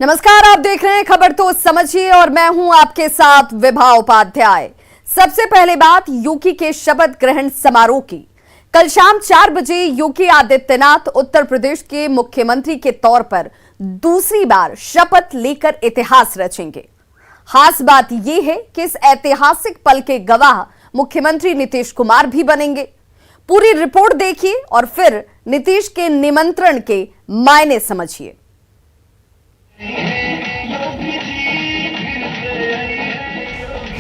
नमस्कार, आप देख रहे हैं खबर तो समझिए और मैं हूं आपके साथ विभा उपाध्याय। सबसे पहले बात योगी के शपथ ग्रहण समारोह की। कल शाम 4 बजे योगी आदित्यनाथ उत्तर प्रदेश के मुख्यमंत्री के तौर पर दूसरी बार शपथ लेकर इतिहास रचेंगे। खास बात यह है कि इस ऐतिहासिक पल के गवाह मुख्यमंत्री नीतीश कुमार भी बनेंगे। पूरी रिपोर्ट देखिए और फिर नीतीश के निमंत्रण के मायने समझिए।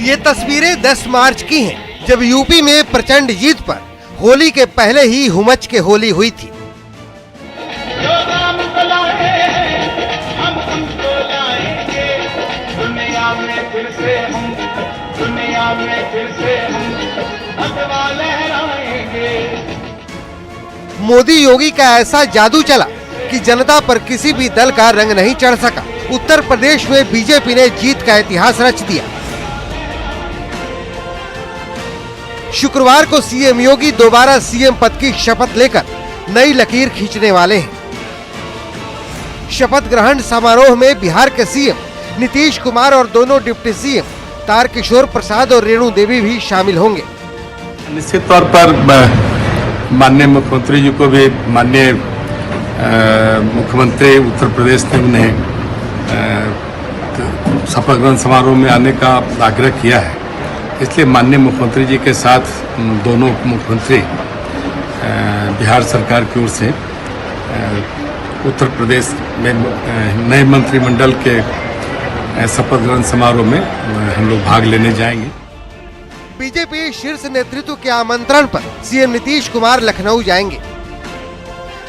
ये तस्वीरें 10 मार्च की हैं, जब यूपी में प्रचंड जीत पर होली के पहले ही हुमच के होली हुई थी। मोदी योगी का ऐसा जादू चला कि जनता पर किसी भी दल का रंग नहीं चढ़ सका। उत्तर प्रदेश में बीजेपी ने जीत का इतिहास रच दिया। शुक्रवार को सीएम योगी दोबारा सीएम पद की शपथ लेकर नई लकीर खींचने वाले हैं। शपथ ग्रहण समारोह में बिहार के सीएम नीतीश कुमार और दोनों डिप्टी सीएम तारकिशोर प्रसाद और रेणु देवी भी शामिल होंगे। निश्चित तौर पर माननीय मुख्यमंत्री जी को भी माननीय मुख्यमंत्री उत्तर प्रदेश ने उन्हें शपथ ग्रहण समारोह में आने का आग्रह किया है, इसलिए माननीय मुख्यमंत्री जी के साथ दोनों मुख्यमंत्री बिहार सरकार की ओर से उत्तर प्रदेश में नए मंत्रिमंडल के शपथ ग्रहण समारोह में हम लोग भाग लेने जाएंगे। बीजेपी शीर्ष नेतृत्व के आमंत्रण पर सीएम नीतीश कुमार लखनऊ जाएंगे।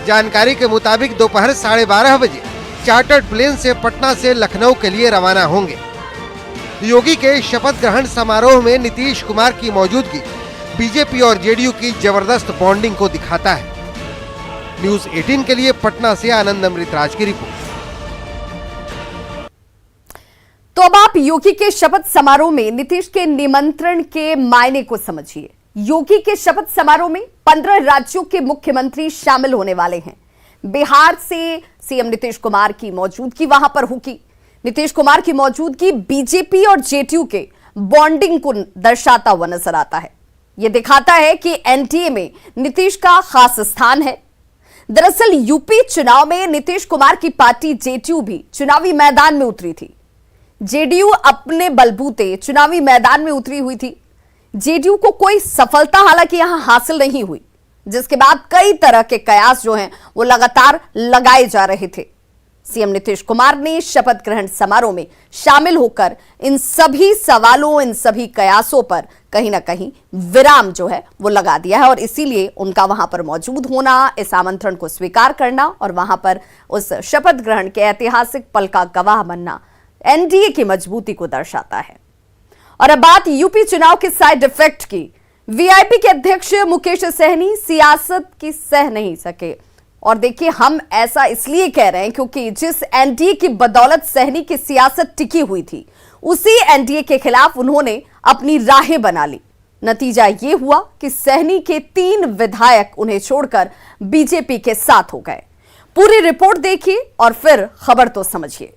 जानकारी के मुताबिक दोपहर 12:30 बजे चार्टर्ड प्लेन से पटना से लखनऊ के लिए रवाना होंगे। योगी के शपथ ग्रहण समारोह में नीतीश कुमार की मौजूदगी बीजेपी और जेडीयू की जबरदस्त बॉन्डिंग को दिखाता है। न्यूज़ 18 के लिए पटना से आनंद अमृतराज की रिपोर्ट। तो अब आप योगी के शपथ समारोह में नीतीश के निमंत्रण के मायने को समझिए। योगी के शपथ समारोह में 15 राज्यों के मुख्यमंत्री शामिल होने वाले हैं। बिहार से सीएम नीतीश कुमार की मौजूदगी वहां पर होगी। नीतीश कुमार की मौजूदगी बीजेपी और जेडीयू के बॉन्डिंग को दर्शाता हुआ नजर आता है। यह दिखाता है कि एनडीए में नीतीश का खास स्थान है। दरअसल यूपी चुनाव में नीतीश कुमार की पार्टी जेडीयू भी चुनावी मैदान में उतरी थी। जेडीयू अपने बलबूते चुनावी मैदान में उतरी हुई थी। जेडीयू को कोई सफलता हालांकि यहां हासिल नहीं हुई, जिसके बाद कई तरह के कयास जो हैं वो लगातार लगाए जा रहे थे। सीएम नीतीश कुमार ने शपथ ग्रहण समारोह में शामिल होकर इन सभी सवालों, इन सभी कयासों पर कहीं ना कहीं विराम जो है वो लगा दिया है और इसीलिए उनका वहां पर मौजूद होना, इस आमंत्रण को स्वीकार करना और वहां पर उस शपथ ग्रहण के ऐतिहासिक पल का गवाह बनना एनडीए की मजबूती को दर्शाता है। और अब बात यूपी चुनाव के साइड इफेक्ट की। वीआईपी के अध्यक्ष मुकेश सहनी सियासत की सह नहीं सके। और देखिए, हम ऐसा इसलिए कह रहे हैं क्योंकि जिस एनडीए की बदौलत सहनी की सियासत टिकी हुई थी, उसी एनडीए के खिलाफ उन्होंने अपनी राहें बना ली। नतीजा यह हुआ कि सहनी के 3 विधायक उन्हें छोड़कर बीजेपी के साथ हो गए। पूरी रिपोर्ट देखिए और फिर खबर तो समझिए।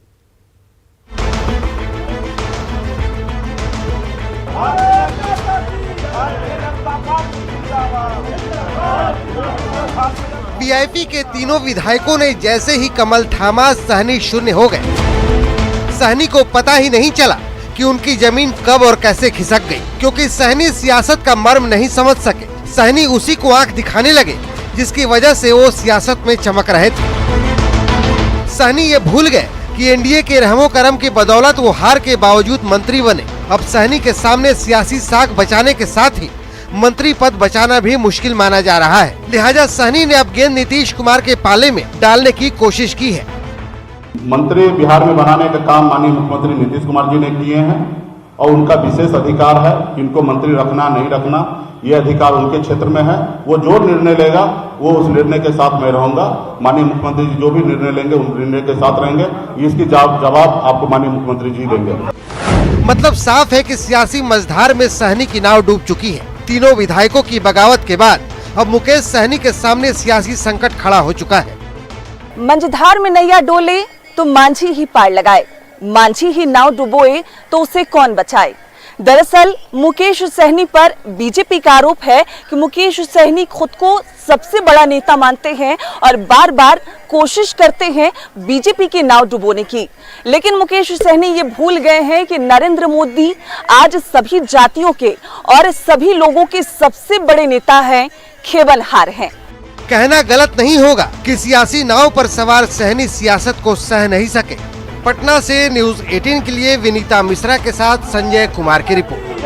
वीआईपी के तीनों विधायकों ने जैसे ही कमल थामा, सहनी शून्य हो गए। सहनी को पता ही नहीं चला कि उनकी जमीन कब और कैसे खिसक गई, क्योंकि सहनी सियासत का मर्म नहीं समझ सके। सहनी उसी को आंख दिखाने लगे जिसकी वजह से वो सियासत में चमक रहे थे। सहनी ये भूल गए कि एनडीए के रहमो करम की बदौलत वो हार के बावजूद मंत्री बने। अब सहनी के सामने सियासी साख बचाने के साथ ही मंत्री पद बचाना भी मुश्किल माना जा रहा है। लिहाजा सहनी ने अब गेंद नीतीश कुमार के पाले में डालने की कोशिश की है। मंत्री बिहार में बनाने का काम माननीय मुख्यमंत्री नीतीश कुमार जी ने किए हैं और उनका विशेष अधिकार है कि इनको मंत्री रखना नहीं रखना, ये अधिकार उनके क्षेत्र में है। वो जो निर्णय लेगा वो उस निर्णय के साथ मैं रहूंगा। माननीय मुख्यमंत्री जी जो भी निर्णय लेंगे उन निर्णय के साथ रहेंगे। इसकी जवाब आपको माननीय मुख्यमंत्री जी देंगे। मतलब साफ है कि सियासी मझधार में सहनी की नाव डूब चुकी है। तीनों विधायकों की बगावत के बाद अब मुकेश सहनी के सामने सियासी संकट खड़ा हो चुका है। मंझधार में नैया डोले तो मांझी ही पार लगाए, मांझी ही नाव डुबोए तो उसे कौन बचाए। दरअसल मुकेश सहनी पर बीजेपी का आरोप है कि मुकेश सहनी खुद को सबसे बड़ा नेता मानते हैं और बार बार कोशिश करते हैं बीजेपी की नाव डुबोने की। लेकिन मुकेश सहनी ये भूल गए हैं कि नरेंद्र मोदी आज सभी जातियों के और सभी लोगों के सबसे बड़े नेता हैं, केवलहार हैं। कहना गलत नहीं होगा कि सियासी नाव पर सवार सहनी सियासत को सह नहीं सके। पटना से न्यूज 18 के लिए विनीता मिश्रा के साथ संजय कुमार की रिपोर्ट।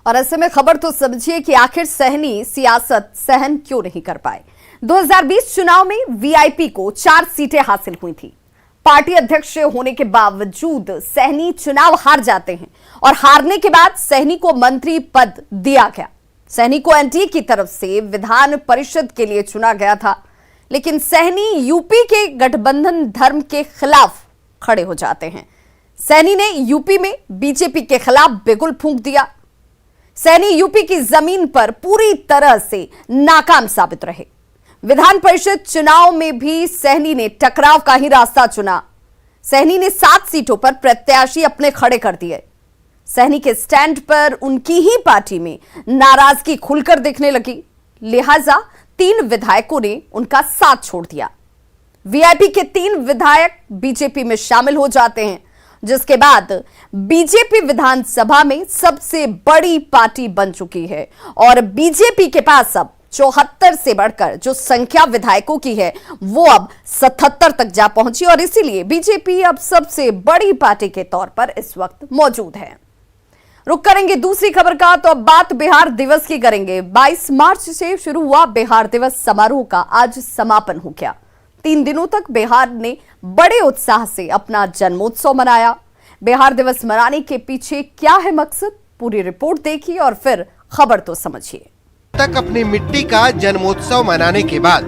और ऐसे में खबर तो समझिए कि आखिर सहनी सियासत सहन क्यों नहीं कर पाए। 2020 चुनाव में वीआईपी को 4 सीटें हासिल हुई थी। पार्टी अध्यक्ष होने के बावजूद सहनी चुनाव हार जाते हैं और हारने के बाद सहनी को मंत्री पद दिया गया। सहनी को एनडीए की तरफ से विधान परिषद के लिए चुना गया था, लेकिन सहनी यूपी के गठबंधन धर्म के खिलाफ खड़े हो जाते हैं। सहनी ने यूपी में बीजेपी के खिलाफ बिगुल फूंक दिया। सहनी यूपी की जमीन पर पूरी तरह से नाकाम साबित रहे। विधान परिषद चुनाव में भी सहनी ने टकराव का ही रास्ता चुना। सहनी ने 7 सीटों पर प्रत्याशी अपने खड़े कर दिए। सहनी के स्टैंड पर उनकी ही पार्टी में नाराजगी खुलकर दिखने लगी, लिहाजा 3 विधायकों ने उनका साथ छोड़ दिया। वीआईपी के 3 विधायक बीजेपी में शामिल हो जाते हैं, जिसके बाद बीजेपी विधानसभा में सबसे बड़ी पार्टी बन चुकी है और बीजेपी के पास अब 74 से बढ़कर जो संख्या विधायकों की है वो अब 77 तक जा पहुंची और इसीलिए बीजेपी अब सबसे बड़ी पार्टी के तौर पर इस वक्त मौजूद है। रुक करेंगे दूसरी खबर का, तो अब बात बिहार दिवस की करेंगे। 22 मार्च से शुरू हुआ बिहार दिवस समारोह का आज समापन हो गया। 3 दिनों तक बिहार ने बड़े उत्साह से अपना जन्मोत्सव मनाया। बिहार दिवस मनाने के पीछे क्या है मकसद, पूरी रिपोर्ट देखिए और फिर खबर तो समझिए। तक अपनी मिट्टी का जन्मोत्सव मनाने के बाद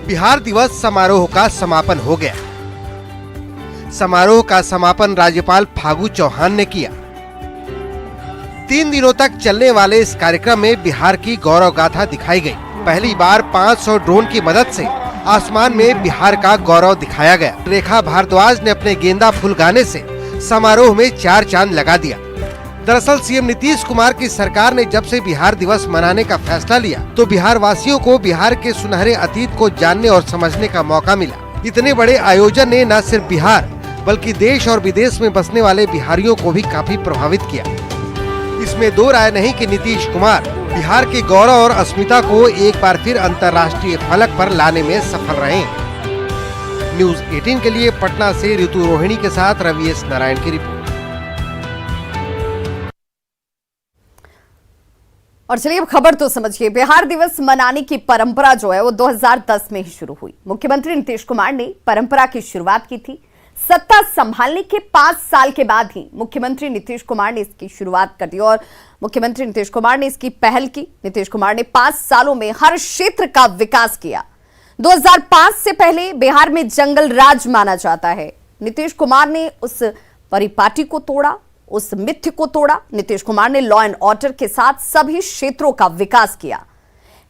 बिहार दिवस समारोह का समापन हो गया। समारोह का समापन राज्यपाल फागू चौहान ने किया। 3 दिनों तक चलने वाले इस कार्यक्रम में बिहार की गौरव गाथा दिखाई गई। पहली बार 500 ड्रोन की मदद से आसमान में बिहार का गौरव दिखाया गया। रेखा भारद्वाज ने अपने गेंदा फूल गाने से समारोह में 4 चांद लगा दिया। दरअसल सीएम नीतीश कुमार की सरकार ने जब से बिहार दिवस मनाने का फैसला लिया तो बिहार वासियों को बिहार के सुनहरे अतीत को जानने और समझने का मौका मिला। इतने बड़े आयोजन ने न सिर्फ बिहार बल्कि देश और विदेश में बसने वाले बिहारियों को भी काफी प्रभावित किया। इसमें 2 राय नहीं कि नीतीश कुमार बिहार के गौरव और अस्मिता को एक बार फिर अंतर्राष्ट्रीय फलक पर लाने में सफल रहे। न्यूज 18 के लिए पटना से ऋतु रोहिणी के साथ रवि एस नारायण की रिपोर्ट। और चलिए अब खबर तो समझिए। बिहार दिवस मनाने की परंपरा जो है वो 2010 में ही शुरू हुई। मुख्यमंत्री नीतीश कुमार ने परंपरा की शुरुआत की थी। सत्ता संभालने के 5 साल के बाद ही मुख्यमंत्री नीतीश कुमार ने इसकी शुरुआत कर दी और मुख्यमंत्री नीतीश कुमार ने इसकी पहल की। नीतीश कुमार ने 5 सालों में हर क्षेत्र का विकास किया। 2005 से पहले बिहार में जंगल राज माना जाता है। नीतीश कुमार ने उस परिपाटी को तोड़ा, उस मिथ्य को तोड़ा। नीतीश कुमार ने लॉ एंड ऑर्डर के साथ सभी क्षेत्रों का विकास किया।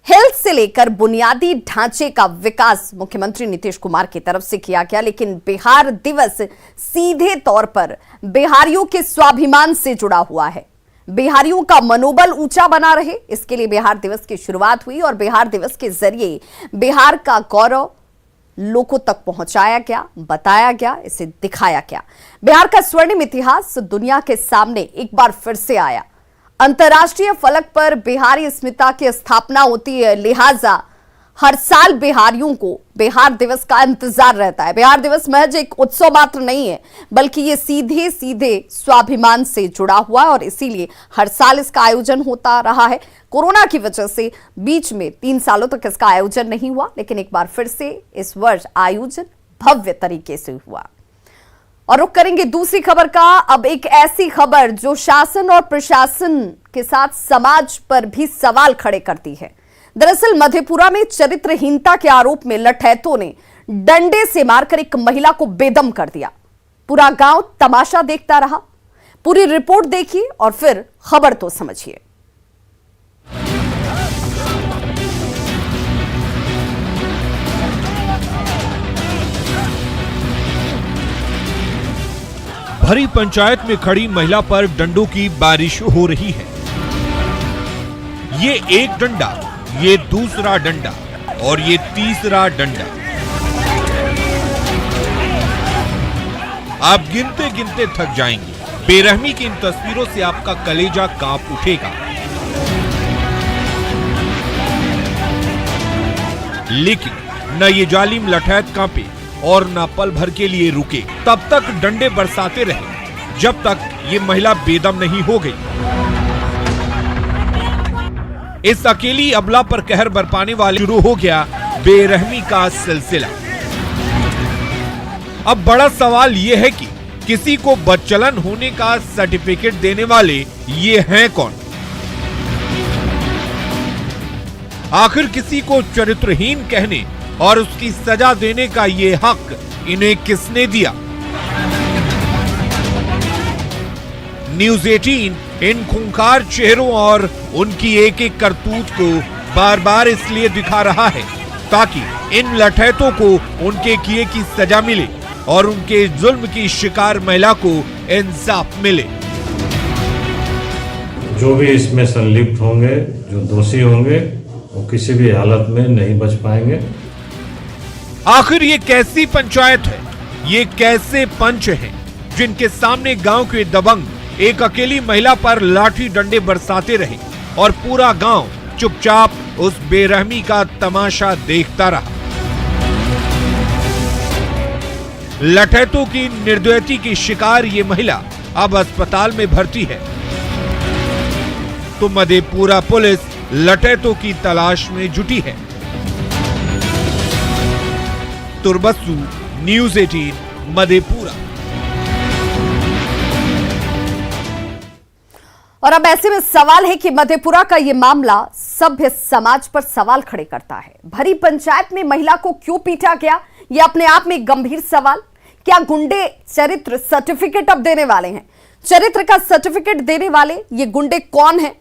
हेल्थ से लेकर बुनियादी ढांचे का विकास मुख्यमंत्री नीतीश कुमार की तरफ से किया गया। लेकिन बिहार दिवस सीधे तौर पर बिहारियों के स्वाभिमान से जुड़ा हुआ है। बिहारियों का मनोबल ऊंचा बना रहे, इसके लिए बिहार दिवस की शुरुआत हुई और बिहार दिवस के जरिए बिहार का गौरव लोगों तक पहुंचाया गया, बताया गया, इसे दिखाया गया। बिहार का स्वर्णिम इतिहास दुनिया के सामने एक बार फिर से आया। अंतर्राष्ट्रीय फलक पर बिहारी अस्मिता की स्थापना होती है, लिहाजा हर साल बिहारियों को बिहार दिवस का इंतजार रहता है। बिहार दिवस महज एक उत्सव मात्र नहीं है, बल्कि ये सीधे सीधे स्वाभिमान से जुड़ा हुआ है और इसीलिए हर साल इसका आयोजन होता रहा है। कोरोना की वजह से बीच में 3 सालों तक इसका आयोजन नहीं हुआ, लेकिन एक बार फिर से इस वर्ष आयोजन भव्य तरीके से हुआ। और रुक करेंगे दूसरी खबर का। अब एक ऐसी खबर जो शासन और प्रशासन के साथ समाज पर भी सवाल खड़े करती है। दरअसल मधेपुरा में चरित्रहीनता के आरोप में लठैतों ने डंडे से मारकर एक महिला को बेदम कर दिया। पूरा गांव तमाशा देखता रहा। पूरी रिपोर्ट देखिए और फिर खबर तो समझिए। भरी पंचायत में खड़ी महिला पर डंडों की बारिश हो रही है। ये एक डंडा, ये दूसरा डंडा और ये तीसरा डंडा। आप गिनते गिनते थक जाएंगे। बेरहमी की इन तस्वीरों से आपका कलेजा कांप उठेगा। लेकिन न ये जालिम लठैत कांपे और न पल भर के लिए रुके। तब तक डंडे बरसाते रहे जब तक ये महिला बेदम नहीं हो गई। इस अकेली अबला पर कहर बरपाने वाले शुरू हो गया बेरहमी का सिलसिला। अब बड़ा सवाल यह है कि किसी को बदचलन होने का सर्टिफिकेट देने वाले ये हैं कौन? आखिर किसी को चरित्रहीन कहने और उसकी सजा देने का ये हक इन्हें किसने दिया? न्यूज़ 18 इन खूंखार चेहरों और उनकी एक एक करतूत को बार बार इसलिए दिखा रहा है ताकि इन लठैतों को उनके किए की सजा मिले और उनके जुल्म की शिकार महिला को इंसाफ मिले। जो भी इसमें संलिप्त होंगे, जो दोषी होंगे, वो किसी भी हालत में नहीं बच पाएंगे। आखिर ये कैसी पंचायत है, ये कैसे पंच हैं जिनके सामने गांव के दबंग एक अकेली महिला पर लाठी डंडे बरसाते रहे और पूरा गांव चुपचाप उस बेरहमी का तमाशा देखता रहा। लठैतों की निर्दयता की शिकार ये महिला अब अस्पताल में भर्ती है तो मधेपुरा पुलिस लठैतों की तलाश में जुटी है। तुरबसु, न्यूज़ 18, मधेपुरा। और अब ऐसे में सवाल है कि मधेपुरा का यह मामला सभ्य समाज पर सवाल खड़े करता है। भरी पंचायत में महिला को क्यों पीटा गया, यह अपने आप में गंभीर सवाल। क्या गुंडे चरित्र सर्टिफिकेट अब देने वाले हैं? चरित्र का सर्टिफिकेट देने वाले ये गुंडे कौन हैं?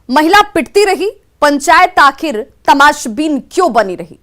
महिला पिटती रही, पंचायत आखिर तमाशबीन क्यों बनी रही?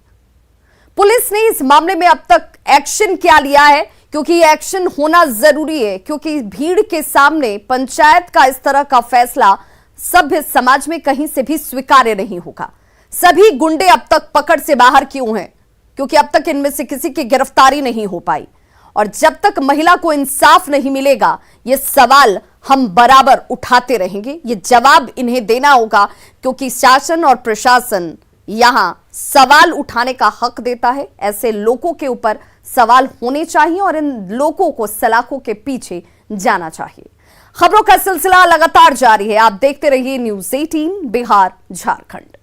पुलिस ने इस मामले में अब तक एक्शन क्या लिया है? क्योंकि ये एक्शन होना जरूरी है, क्योंकि भीड़ के सामने पंचायत का इस तरह का फैसला सभ्य समाज में कहीं से भी स्वीकार्य नहीं होगा। सभी गुंडे अब तक पकड़ से बाहर क्यों हैं? क्योंकि अब तक इनमें से किसी की गिरफ्तारी नहीं हो पाई और जब तक महिला को इंसाफ नहीं मिलेगा ये सवाल हम बराबर उठाते रहेंगे। ये जवाब इन्हें देना होगा क्योंकि शासन और प्रशासन यहां सवाल उठाने का हक देता है। ऐसे लोगों के ऊपर सवाल होने चाहिए और इन लोगों को सलाखों के पीछे जाना चाहिए। खबरों का सिलसिला लगातार जारी है। आप देखते रहिए न्यूज़ 18 बिहार झारखंड।